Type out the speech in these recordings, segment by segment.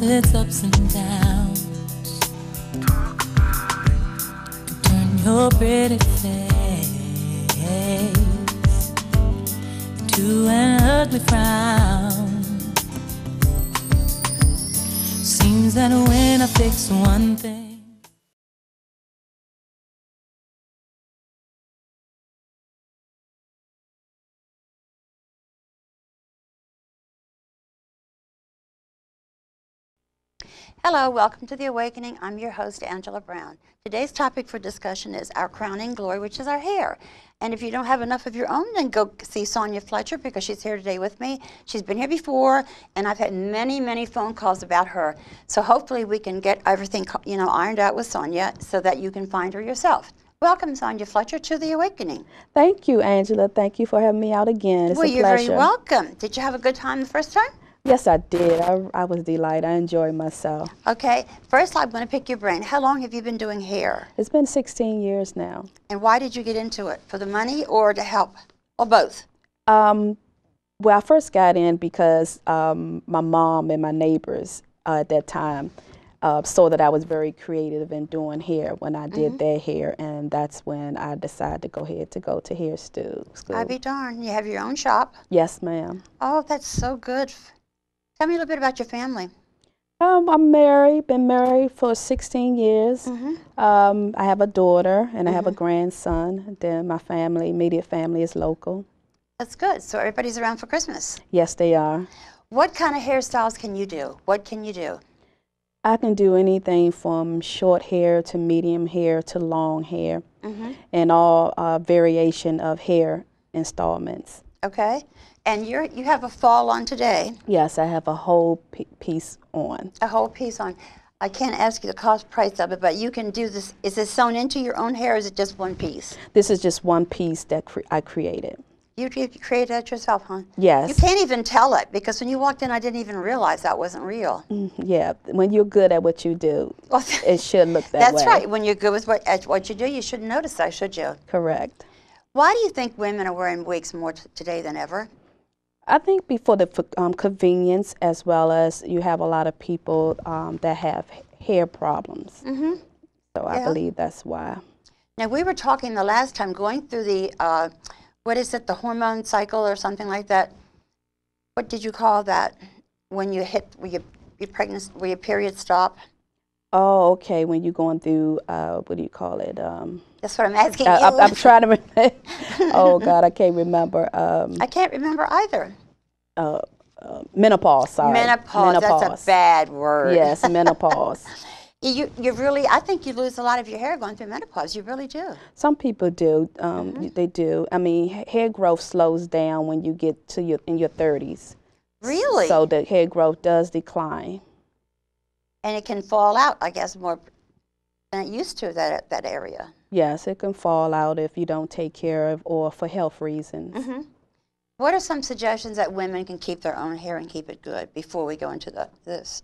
with its ups and downs, turn your pretty face into an ugly frown. Seems that when I fix one thing, Hello, welcome to The Awakening. I'm your host, Angela Brown. Today's topic for discussion is our crowning glory, which is our hair. And if you don't have enough of your own, then go see Sonya Fletcher, because she's here today with me. She's been here before, and I've had many, many phone calls about her. So hopefully we can get everything, ironed out with Sonya so that you can find her yourself. Welcome, Sonya Fletcher, to The Awakening. Thank you, Angela. Thank you for having me out again. It's a pleasure. Well, you're very welcome. Did you have a good time the first time? Yes, I did. I was delighted. I enjoyed myself. Okay. First, I'm going to pick your brain. How long have you been doing hair? It's been 16 years now. And why did you get into it? For the money or to help? Or both? Well, I first got in because my mom and my neighbors at that time saw that I was very creative in doing hair when I did their hair, and that's when I decided to go ahead to go to hair school. I'd be darned. You have your own shop? Yes, ma'am. Oh, that's so good. Tell me a little bit about your family. I'm married, been married for 16 years. I have a daughter and I have a grandson. Then my family, immediate family, is local. That's good. So everybody's around for Christmas. Yes, they are. What kind of hairstyles can you do? What can you do? I can do anything from short hair to medium hair to long hair, and all variation of hair installments. Okay. And you have a fall on today. Yes, I have a whole piece on. A whole piece on. I can't ask you the cost price of it, but you can do this. Is this sewn into your own hair, or is it just one piece? This is just one piece that I created. You created that yourself, huh? Yes. You can't even tell it, because when you walked in, I didn't even realize that wasn't real. Yeah, when you're good at what you do, it should look that way. That's right. When you're good with what you do, you shouldn't notice that, should you? Correct. Why do you think women are wearing wigs more today than ever? I think before the convenience, as well as you have a lot of people that have hair problems. So I believe that's why. Now, we were talking the last time, going through the, what is it, the hormone cycle or something like that? What did you call that when you hit, where your periods stop? Oh, okay, when you're going through, what do you call it? That's what I'm asking you. I'm trying to remember. Oh, God, I can't remember. I can't remember either. Menopause, sorry. Menopause, that's a bad word. Yes, menopause. You really, I think you lose a lot of your hair going through menopause. You really do. Some people do. They do. I mean, hair growth slows down when you get to in your 30s. Really? So the hair growth does decline. And it can fall out, I guess, more than it used to, that area. Yes, it can fall out if you don't take care of, or for health reasons. What are some suggestions that women can keep their own hair and keep it good before we go into this?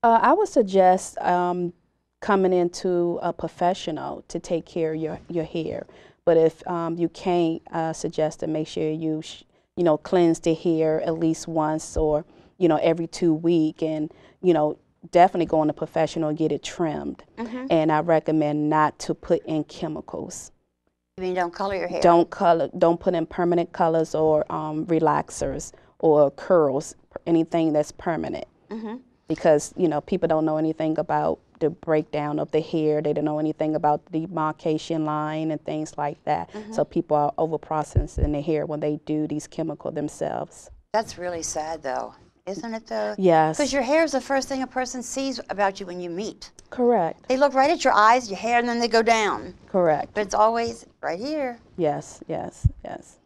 I would suggest coming into a professional to take care of your hair. But if you can't, suggest to make sure you cleanse the hair at least once, or every 2 weeks, and definitely go on a professional and get it trimmed. And I recommend not to put in chemicals. You mean don't color your hair? Don't put in permanent colors or relaxers or curls, anything that's permanent. Because people don't know anything about the breakdown of the hair. They don't know anything about the demarcation line and things like that. So people are over processing their hair when they do these chemicals themselves. That's really sad, though. Isn't it, though? Yes. Because your hair is the first thing a person sees about you when you meet. Correct. They look right at your eyes, your hair, and then they go down. Correct. But it's always right here. Yes, yes, yes.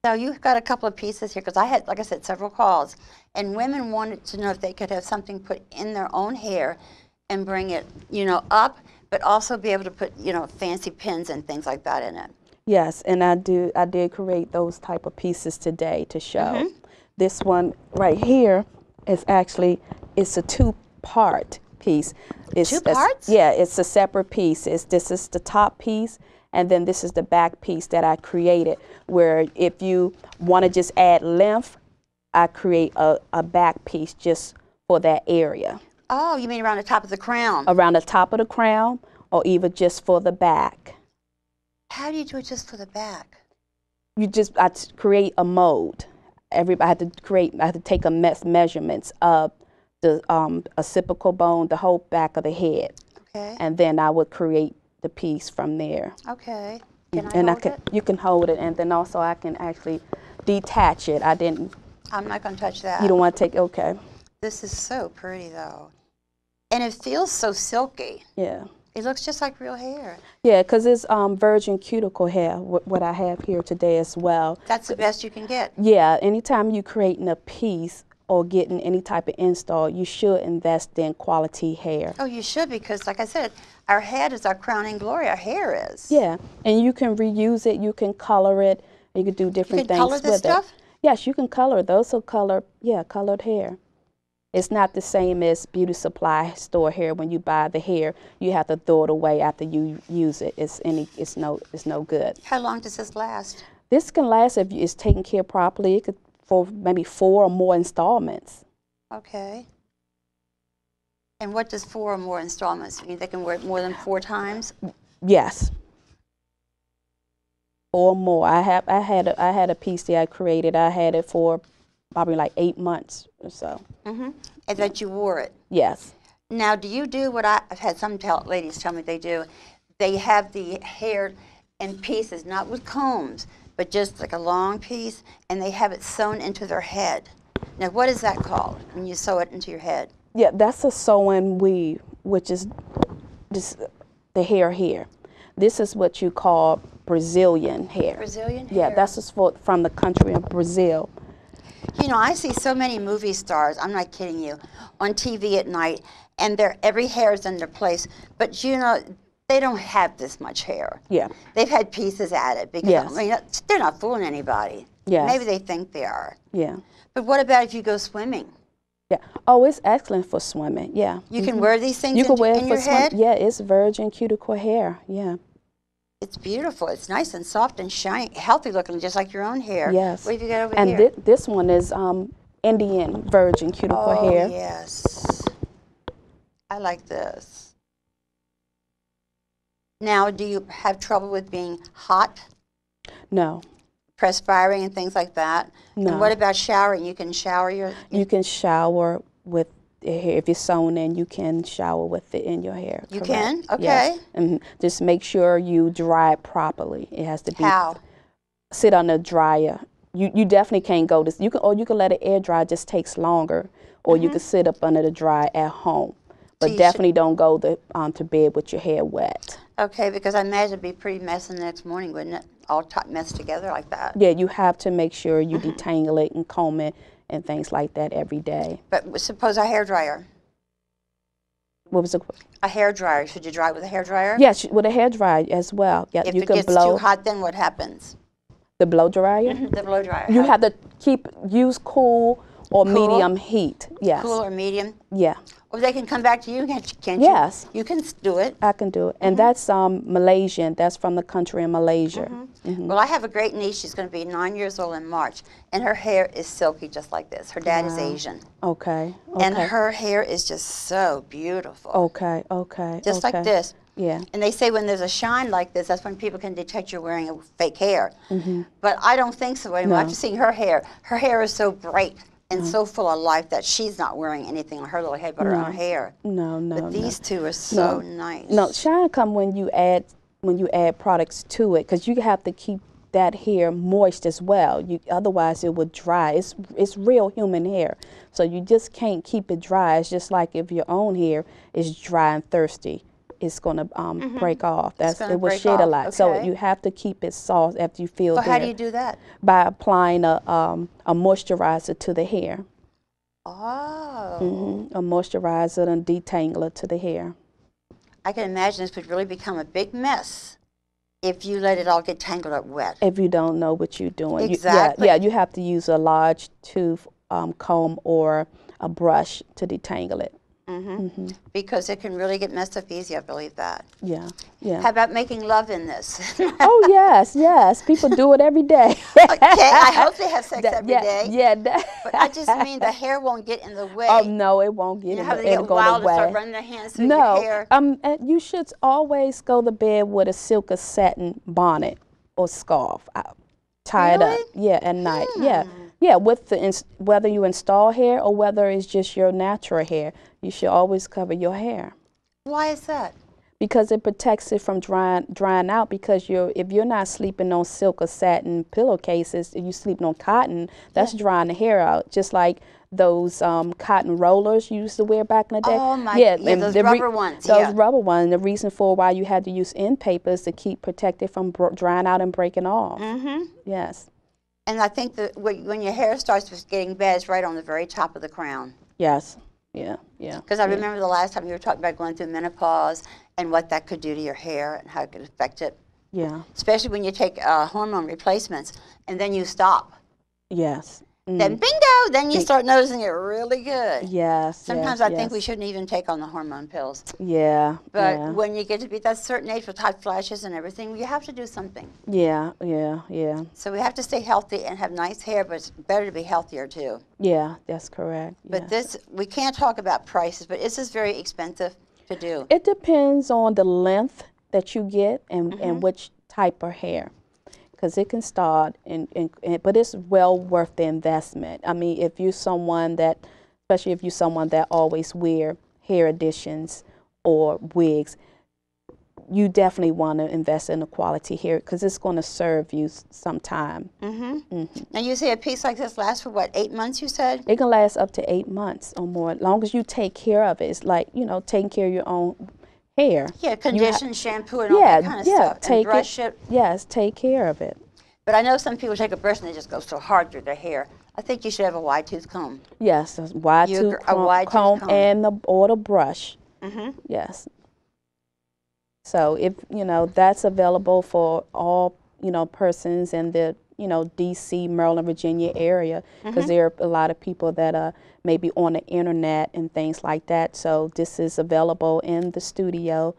So you've got a couple of pieces here, because I had, like I said, several calls, and women wanted to know if they could have something put in their own hair and bring it, up, but also be able to put, fancy pins and things like that in it. Yes, and I did create those type of pieces today to show. This one right here is actually, it's a two-part piece. Two parts? Yeah, it's a separate piece. This is the top piece, and then this is the back piece that I created, where if you want to just add length, I create a back piece just for that area. Oh, you mean around the top of the crown? Around the top of the crown, or even just for the back. How do you do it just for the back? I create a mold. I had to take measurements of the occipital bone, the whole back of the head. Okay. And then I would create the piece from there. Okay. Can I hold it? You can hold it, and then also I can actually detach it. I'm not going to touch that. You don't want to take, okay. This is so pretty, though. And it feels so silky. Yeah. It looks just like real hair. Yeah, because it's virgin cuticle hair, what I have here today as well. That's the best you can get. Yeah, anytime you're creating a piece or getting any type of install, you should invest in quality hair. Oh, you should, because like I said, our head is our crowning glory. Our hair is. Yeah, and you can reuse it, you can color it, you can do different things with it. You can color this stuff? Yes, you can color those. So colored hair. It's not the same as beauty supply store hair. When you buy the hair, you have to throw it away after you use it. It's no good. How long does this last? This can last if it's taken care of properly. It could for maybe 4 or more installments. Okay. And what does 4 or more installments mean? They can wear it more than 4 times? Yes. 4 or more. I had a piece that I created. I had it for probably like 8 months or so. Mm-hmm. And that you wore it? Yes. Now, do you do what I've had some ladies tell me they do? They have the hair in pieces, not with combs, but just like a long piece, and they have it sewn into their head. Now, what is that called when you sew it into your head? Yeah, that's a sew-in weave, which is just the hair here. This is what you call Brazilian hair. Brazilian hair? Yeah, that's just from the country of Brazil. You know, I see so many movie stars, I'm not kidding you, on TV at night, and every hair is in their place, but you know, they don't have this much hair. Yeah. They've had pieces at it because Yes. I mean, they're not fooling anybody. Yes. Maybe they think they are. Yeah. But what about if you go swimming? Yeah. Oh, it's excellent for swimming. Yeah. You can wear these things You can wear it in for your head? Yeah, it's virgin cuticle hair. Yeah. It's beautiful. It's nice and soft and shiny, healthy looking, just like your own hair. Yes. What have you got over and here? This one is Indian virgin cuticle hair. Oh, yes. I like this. Now, do you have trouble with being hot, No. perspiring and things like that? No. And what about showering? You can shower your... You can shower with the hair. If it's sewn in, you can shower with it in your hair. You correct. can? Okay. Yes. And just make sure you dry it properly. It has to be... How? Sit on the dryer. You definitely can't go this. You can let it air dry. It just takes longer. Or you can sit up under the dryer at home. But you definitely don't go to bed with your hair wet. Okay, because I imagine it'd be pretty messy the next morning, wouldn't it? All messed together like that. Yeah, you have to make sure you detangle it and comb it and things like that every day. But suppose a hairdryer. What was it? A hairdryer. Should you dry it with a hairdryer? Yes, with a hair dryer as well. Yeah, If you it can gets blow too hot, then what happens? the blow dryer. The blow dryer. You have to use cool or Cool? medium heat. Yes. Cool or medium? Yeah, Or they can come back to you, can't you? Yes. You can do it. I can do it. And that's Malaysian. That's from the country of Malaysia. Well, I have a great niece. She's going to be 9 years old in March, and her hair is silky just like this. Her dad is Asian, Okay. and her hair is just so beautiful. Okay. Okay. Just like this. Yeah. And they say when there's a shine like this, that's when people can detect you're wearing a fake hair. But I don't think so anymore. No. After seeing her hair is so bright and so full of life that she's not wearing anything on her little head but her own hair. No. But these two are so nice. No, shine come when you add products to it, because you have to keep that hair moist as well. Otherwise it would dry. It's real human hair, so you just can't keep it dry. It's just like if your own hair is dry and thirsty, it's gonna break off. It will shed a lot. So Okay. you have to keep it soft after you feel. Well, how do you do that? By applying a moisturizer to the hair. Oh. A moisturizer and detangler to the hair. I can imagine this would really become a big mess if you let it all get tangled up wet. If you don't know what you're doing. Exactly. You have to use a large tooth comb or a brush to detangle it. Because it can really get messed up easy, I believe that. Yeah, yeah. How about making love in this? Oh, yes, yes. People do it every day. Okay, I hope they have sex every day. Yeah. But I just mean the hair won't get in the way. Oh, no, it won't get You know in how the, they get it'll go wild the and start way. running their hands through your hair? No, you should always go to bed with a silk or satin bonnet or scarf. Tie it up, yeah, at night, yeah. With the whether you install hair or whether it's just your natural hair, you should always cover your hair. Why is that? Because it protects it from drying out. Because if you're not sleeping on silk or satin pillowcases, if you're sleeping on cotton, that's drying the hair out. Just like those cotton rollers you used to wear back in the day. Oh my, yeah, those rubber ones. Those rubber ones. The reason for why you had to use end paper is to keep protected from drying out and breaking off. Yes. And I think that when your hair starts getting bad, it's right on the very top of the crown. Yes. Yeah. Because I remember the last time you were talking about going through menopause and what that could do to your hair and how it could affect it. Yeah. Especially when you take hormone replacements and then you stop. Yes. Then bingo, then you start noticing it really good. Yes. Sometimes I think we shouldn't even take on the hormone pills. Yeah. But when you get to be that certain age with hot flashes and everything, you have to do something. Yeah. So we have to stay healthy and have nice hair, but it's better to be healthier too. Yeah, that's correct. But we can't talk about prices, but is this very expensive to do? It depends on the length that you get and which type of hair. Because it can start, but it's well worth the investment. I mean, if you're someone that, especially if you're someone that always wear hair additions or wigs, you definitely want to invest in a quality hair because it's going to serve you some time. Now you say a piece like this lasts for what, 8 months? You said it can last up to 8 months or more, as long as you take care of it. It's like taking care of your own hair. Yeah, condition, shampoo, and all that kind of stuff. And brush it. Yes, take care of it. But I know some people take a brush and they just go so hard through their hair. I think you should have a wide tooth comb. Yes, a wide tooth comb and the brush. Yes. So if that's available for all persons in the D.C., Maryland, Virginia area, because there are a lot of people that are maybe on the internet and things like that. So this is available in the studio,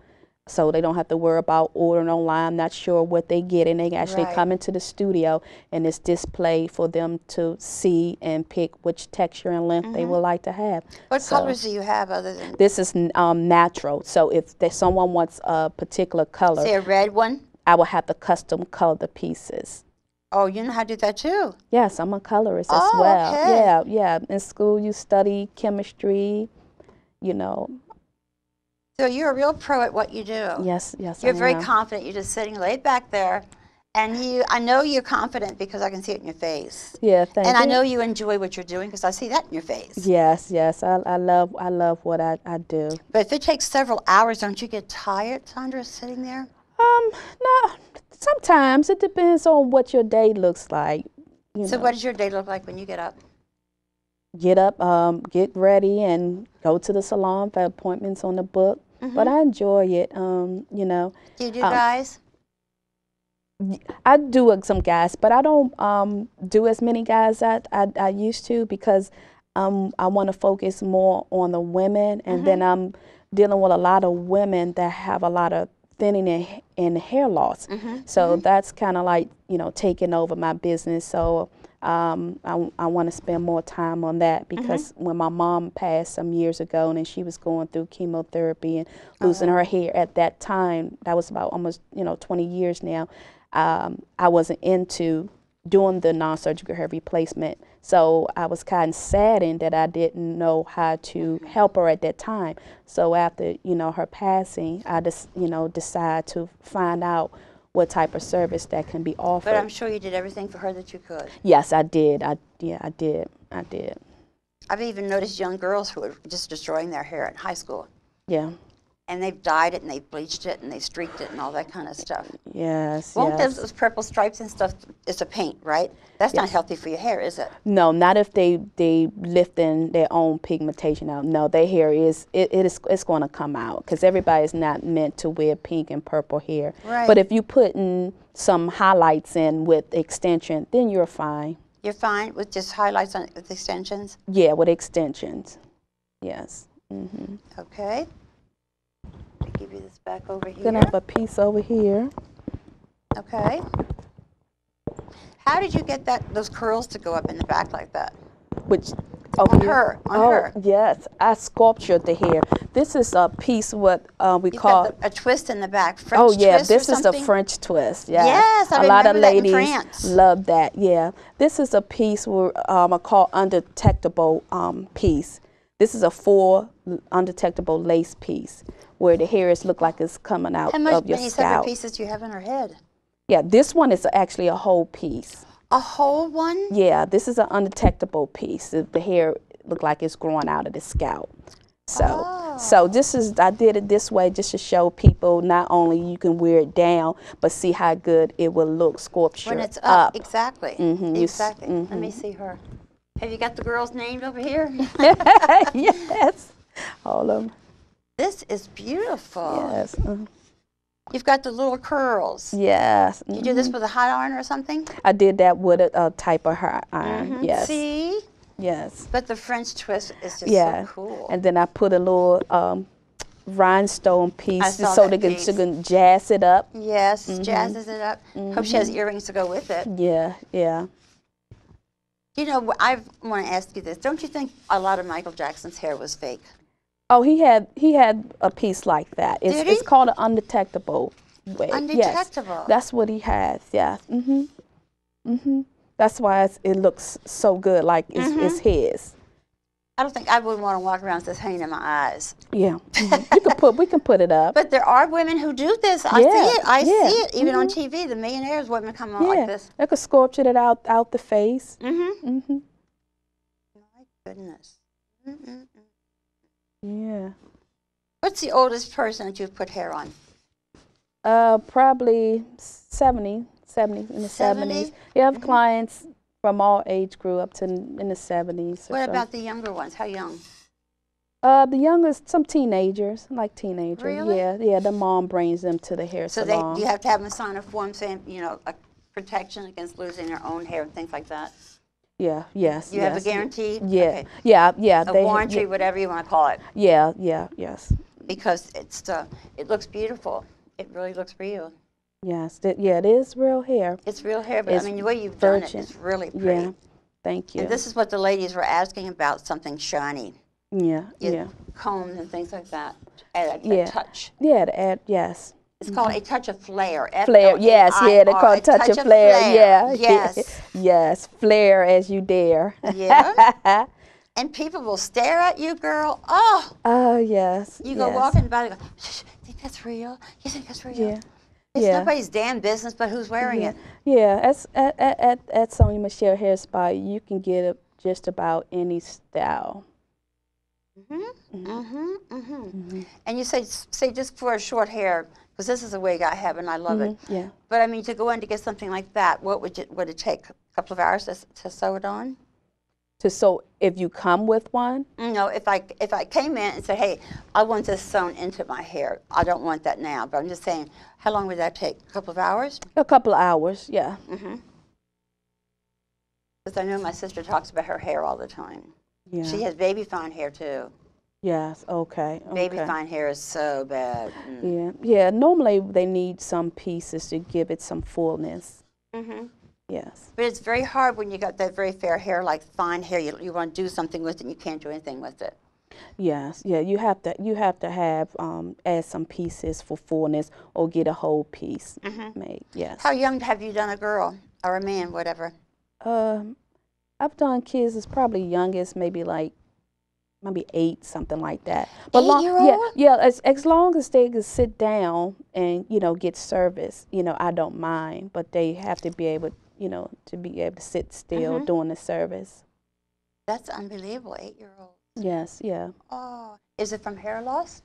so they don't have to worry about ordering online. I'm not sure what they get, and they actually come into the studio and it's displayed for them to see and pick which texture and length they would like to have. What colors do you have other than? This is natural. So if someone wants a particular color, say a red one, I will have to custom color the pieces. Oh, you know how to do that too? Yes, I'm a colorist as well. Okay. Yeah. In school, you study chemistry, So you're a real pro at what you do. Yes, You're very confident. You're just sitting laid back there, and I know you're confident because I can see it in your face. Yeah, thank you. And I know you enjoy what you're doing because I see that in your face. Yes. I love what I do. But if it takes several hours, don't you get tired, Sandra, sitting there? No. Sometimes it depends on what your day looks like. So what does your day look like when you get up? Get up, get ready, and go to the salon for appointments on the book. But I enjoy it. Do you do guys? I do some guys, but I don't do as many guys as I used to because I want to focus more on the women, and then I'm dealing with a lot of women that have a lot of thinning and hair loss. So that's kind of like, taking over my business. So I want to spend more time on that because when my mom passed some years ago and she was going through chemotherapy and losing her hair at that time, that was about almost 20 years now, I wasn't into doing the non-surgical hair replacement. So I was kind of saddened that I didn't know how to help her at that time. So after, her passing, I just, decided to find out what type of service that can be offered. But I'm sure you did everything for her that you could. Yes, I did. I did. I've even noticed young girls who are just destroying their hair in high school. Yeah. And they've dyed it, and they've bleached it, and they've streaked it, and all that kind of stuff. Yes, Won't those purple stripes and stuff, it's a paint, right? That's not healthy for your hair, is it? No, not if they lifting their own pigmentation out. No, their hair it's going to come out because everybody's not meant to wear pink and purple hair. Right. But if you put in some highlights in with extension, then you're fine. You're fine with just highlights with extensions? Yeah, with extensions. Yes. Okay. I'll give you this back over here. Gonna have a piece over here. Okay. How did you get those curls to go up in the back like that? Which On her. Yes, I sculptured the hair. This is a piece what we You've call got a twist in the back. French oh yeah, twist this or is the something? French twist. Yes, Yes, I a lot of remember that in ladies France. love that. Yeah, this is a piece where I call undetectable piece. This is a full undetectable lace piece where the hairs look like it's coming out of your Many scalp. separate pieces do you have in her head? Yeah, this one is actually a whole piece. A whole one? Yeah, this is an undetectable piece. The hair look like it's growing out of the scalp. So this is, I did it this way just to show people not only you can wear it down, but see how good it will look sculptured when it's up. Exactly. Mm-hmm. Exactly. Let me see her. Have you got the girls named over here? Yes, all of them. This is beautiful. Yes. You've got the little curls. Yes. You do this with a hot iron or something? I did that with a type of hot iron. Yes. See? Yes. But the French twist is just so cool. And then I put a little rhinestone piece so they can jazz it up. Yes, jazzes it up. Hope she has earrings to go with it. Yeah, yeah. You know, I want to ask you this. Don't you think a lot of Michael Jackson's hair was fake? Oh, he had a piece like that. Did he? It's called an undetectable wig. Undetectable. Yes, that's what he has. Yeah. That's why it looks so good, like it's his. I don't think I would want to walk around with this hanging in my eyes. Yeah. We can put it up. But there are women who do this. I see it. I see it. Even on TV, the millionaires women come on like this. They could sculpture it out the face. My goodness. Yeah. What's the oldest person that you've put hair on? Probably 70 in the 70s. You have clients from all age group up to in the 70s. What about the younger ones? How young? The youngest, some teenagers, like teenagers. Really? Yeah. The mom brings them to the hair salon. So you have to have them sign a form saying, you know, a protection against losing their own hair and things like that. Yeah. Yes. You have a guarantee? Yeah. Okay. Yeah. A warranty, whatever you want to call it. Yeah. Yes. Because it looks beautiful. It really looks real. Yes. It is real hair. It's real hair, but It's I mean, the way you've done it is really pretty. Yeah. Thank you. And this is what the ladies were asking about, something shiny. Yeah. Combs and things like that. Add a touch. Yeah, to add, yes. It's called a touch of flair. Flair, yes, they call it touch of flair. Yeah. Yes. Yes, flair as you dare. Yeah. And people will stare at you, girl. Oh. Oh, yes. You go walking about and go, shh, think that's real? You think that's real? Yeah. It's nobody's damn business, but who's wearing it? Yeah, at Sonya Michelle Hair Spa, you can get it just about any style. And you say just for a short hair, because this is a wig I have and I love it. Yeah. But I mean, to go in to get something like that, what would it take? A couple of hours to sew it on? To sew, if you come with one? No, if I came in and said, hey, I want this sewn into my hair, I don't want that now. But I'm just saying, how long would that take? A couple of hours? A couple of hours, yeah. Because I know my sister talks about her hair all the time. Yeah. She has baby fine hair too. Yes, okay. Baby fine hair is so bad. Yeah. Normally they need some pieces to give it some fullness. Yes. But it's very hard when you got that very fair hair, like fine hair. You want to do something with it, and you can't do anything with it. Yes, yeah. You have to have add some pieces for fullness, or get a whole piece made. Yes. How young have you done a girl or a man, whatever? I've done kids. It's probably youngest, maybe 8, something like that. But 8-year-old? Yeah. As long as they can sit down and get service, I don't mind. But they have to be able, to sit still during the service. That's unbelievable, 8-year-old. Yes, yeah. Oh, is it from hair loss?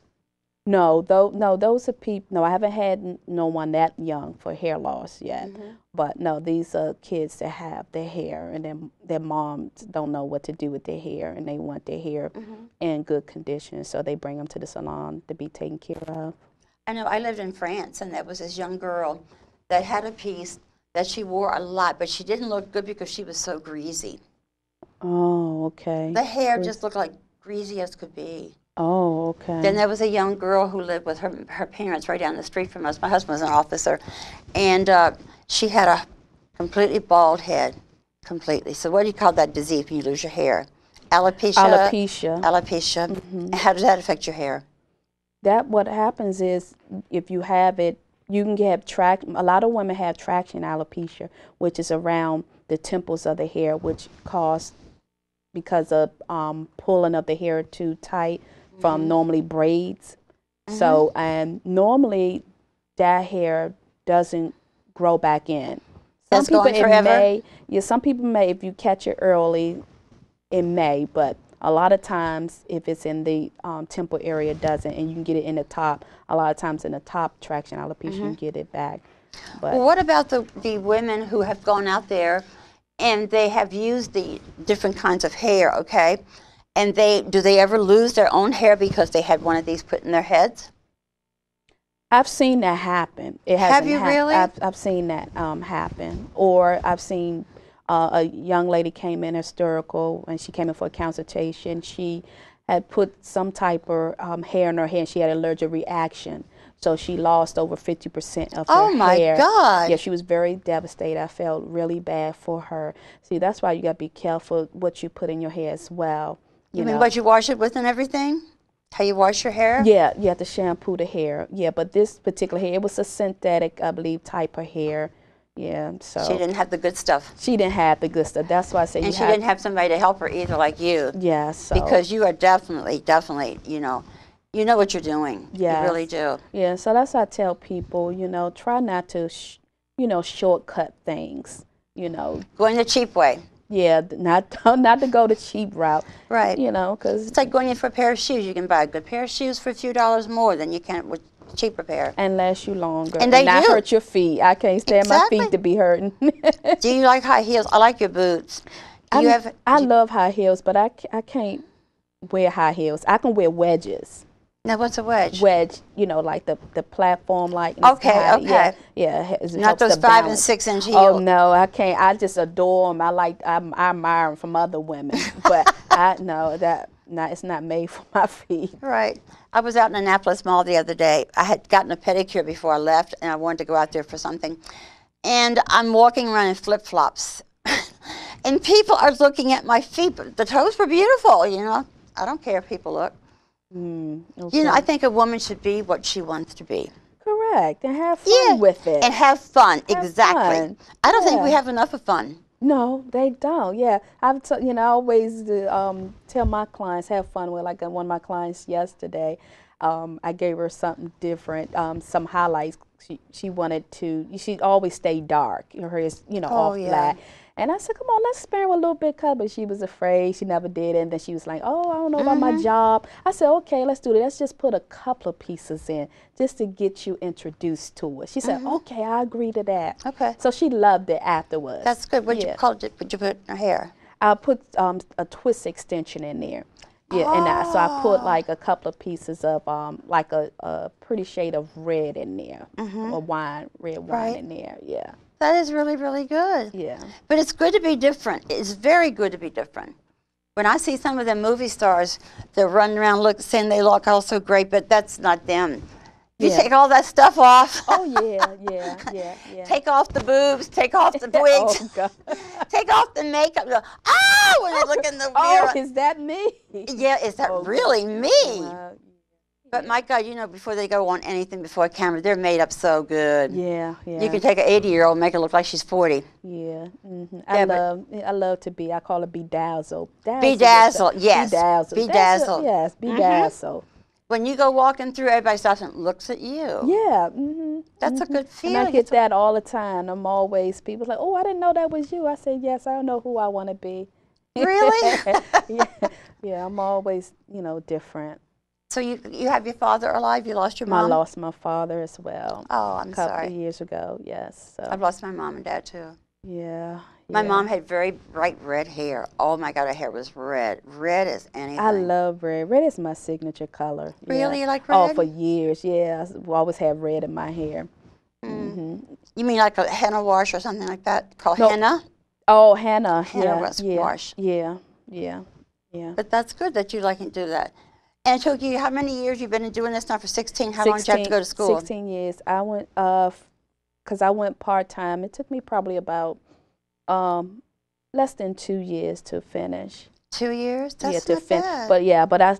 No, those are people. No, I haven't had no one that young for hair loss yet. But no, these are kids that have their hair, and their moms don't know what to do with their hair, and they want their hair in good condition, so they bring them to the salon to be taken care of. I know. I lived in France, and there was this young girl that had a piece that she wore a lot, but she didn't look good because she was so greasy. Oh, okay. The hair just looked like greasy as could be. Oh, okay. Then there was a young girl who lived with her parents right down the street from us. My husband was an officer, and she had a completely bald head, completely. So what do you call that disease when you lose your hair? Alopecia. Alopecia. Alopecia. How does that affect your hair? That what happens is if you have it, you can get a lot of women have traction alopecia, which is around the temples of the hair, which because of pulling of the hair too tight from normally braids. So, and normally that hair doesn't grow back in. Some people it may, some people may, if you catch it early, it may, but a lot of times if it's in the temple area, it doesn't, and you can get it in the top. A lot of times in the top traction alopecia, you can get it back. But well, what about the women who have gone out there and they have used the different kinds of hair, okay? And do they ever lose their own hair because they had one of these put in their heads? I've seen that happen. It Have you really? I've seen that happen. Or I've seen a young lady came in hysterical, and she came in for a consultation. She had put some type of hair in her hair, and she had an allergic reaction. So she lost over 50% of her hair. Oh my God. Yeah, she was very devastated. I felt really bad for her. See, that's why you got to be careful what you put in your hair as well. You mean what you wash it with and everything? How you wash your hair? Yeah, you have to shampoo the hair. Yeah, but this particular hair, it was a synthetic, I believe, type of hair. Yeah, so. She didn't have the good stuff. She didn't have the good stuff. That's why I say and she didn't have somebody to help her either like you. Yeah, so. Because you are definitely, you know what you're doing. Yes. You really do. Yeah, so that's why I tell people, try not to, shortcut things, Going the cheap way. Yeah, not to go the cheap route. Right. Because it's like going in for a pair of shoes. You can buy a good pair of shoes for a few dollars more than you can with a cheaper pair. And last you longer. And they not do. Hurt your feet. I can't stand my feet to be hurting. Do you like high heels? I like your boots. I love high heels, but I can't wear high heels. I can wear wedges. Now, what's a wedge? Wedge, like the platform, like. Okay. Yeah. Not those 5 and 6 inch heels. Oh no, I can't. I just adore them. I admire them from other women, but it's not made for my feet. Right. I was out in Annapolis Mall the other day. I had gotten a pedicure before I left, and I wanted to go out there for something. And I'm walking around in flip flops, and people are looking at my feet. But the toes were beautiful. I don't care if people look. Okay. I think a woman should be what she wants to be. Correct, and have fun with it. And have fun, exactly. Fun. I don't think we have enough of fun. No, they don't. Yeah, I always tell my clients have fun with. Like one of my clients yesterday, I gave her something different, some highlights. She wanted to. She always stayed dark. Her hair is all flat. And I said, come on, let's spare her a little bit color. But she was afraid. She never did it. And then she was like, oh, I don't know about my job. I said, okay, let's do it. Let's just put a couple of pieces in just to get you introduced to it. She said, okay, I agree to that. Okay. So she loved it afterwards. That's good. What you put in her hair? I put a twist extension in there. Yeah, and so I put like a couple of pieces of like a pretty shade of red in there, red wine in there. Yeah. That is really, really good. Yeah. But it's good to be different. It's very good to be different. When I see some of the movie stars, they're running around saying they look all so great, but that's not them. You take all that stuff off. Oh, yeah. Take off the boobs, take off the wigs, take off the makeup. When they look in the mirror. Oh, is that me? Yeah, is that really me? But my God, before they go on anything before a camera, they're made up so good. Yeah. You can take an 80-year-old and make her look like she's 40. Yeah. I love to be. I call it bedazzled. Bedazzled, yes. Bedazzled. Yes, bedazzled. When you go walking through, everybody stops and looks at you. Yeah. That's a good feeling. And I get that all the time. I'm always, people like, oh, I didn't know that was you. I say, yes, I don't know who I want to be. Really? Yeah, I'm always, different. So you have your father alive? You lost your mom? I lost my father as well. Oh, I'm sorry. A couple of years ago, yes. So. I've lost my mom and dad too. Yeah. My mom had very bright red hair. Oh my God, her hair was red. Red as anything. I love red. Red is my signature color. Really? You like red? Oh, for years, yeah. I always have red in my hair. You mean like a henna wash or something like that? Called henna? Oh, henna. Henna wash. Yeah. But that's good that you like to do that. And it took you, how many years you've been doing this now for 16? How long did you have to go to school? 16 years. I went, because I went part-time. It took me probably about less than 2 years to finish. 2 years? That's yeah, to not bad. But I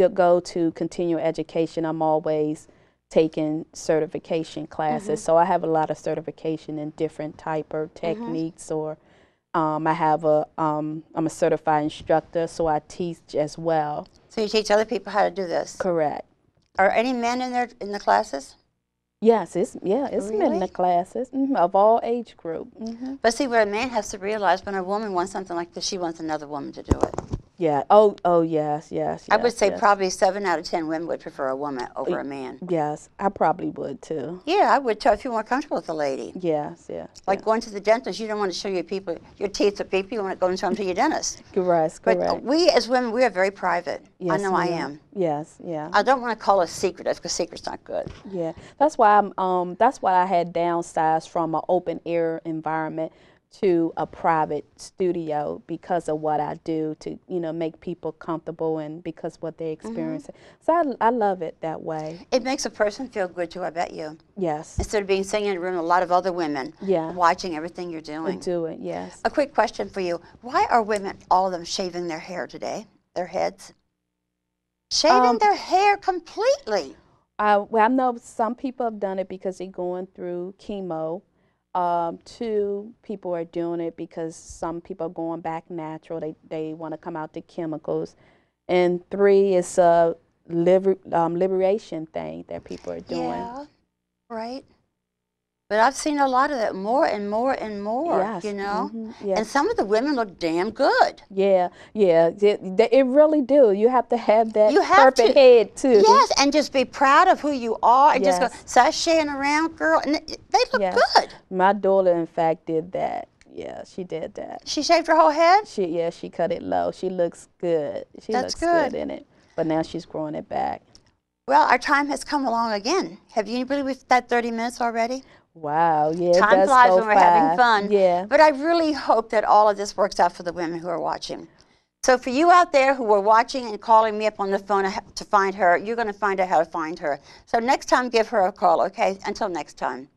go to continue education. I'm always taking certification classes. So I have a lot of certification in different type of techniques, or I have I'm a certified instructor, so I teach as well. So you teach other people how to do this? Correct. Are any men in there in the classes? Yes, it's men in the classes of all age group. But see, what a man has to realize, when a woman wants something like this, she wants another woman to do it. Yeah. Oh, yes. I would say probably 7 out of 10 women would prefer a woman over a man. Yes, I probably would too. Yeah, I would too, if you're more comfortable with a lady. Yes. Like going to the dentist, you don't want to show your teeth to people. You want to go and show them to your dentist. Correct. But we as women, we are very private. Yes, I know I am. Yes, yeah. I don't want to call us secretive, because secret's not good. Yeah, that's why I had downsized from an open air environment to a private studio, because of what I do to, make people comfortable, and because what they experience. So I love it that way. It makes a person feel good too, I bet you. Yes. Instead of being sitting in a room with a lot of other women, watching everything you're doing. Do it, yes. A quick question for you. Why are women, all of them, shaving their hair today, their heads? Shaving their hair completely. Well, I know some people have done it because they're going through chemo. 2, people are doing it because some people are going back natural. They want to come out the chemicals. And 3 is a liberation thing that people are doing. Yeah, right. But I've seen a lot of that, more and more and more, yes. Yes. And some of the women look damn good. Yeah, it really do. You have to have that perfect head, too. Yes, and just be proud of who you are, and just go sashaying around, girl, and they look good. My daughter, in fact, did that. Yeah, she did that. She shaved her whole head? She cut it low. She looks good. She looks good in it. But now she's growing it back. Well, our time has come along again. Have you really reached that 30 minutes already? Wow, yeah. Time flies when we're having fun. Yeah. But I really hope that all of this works out for the women who are watching. So for you out there who are watching and calling me up on the phone to find her, you're going to find out how to find her. So next time, give her a call, okay? Until next time.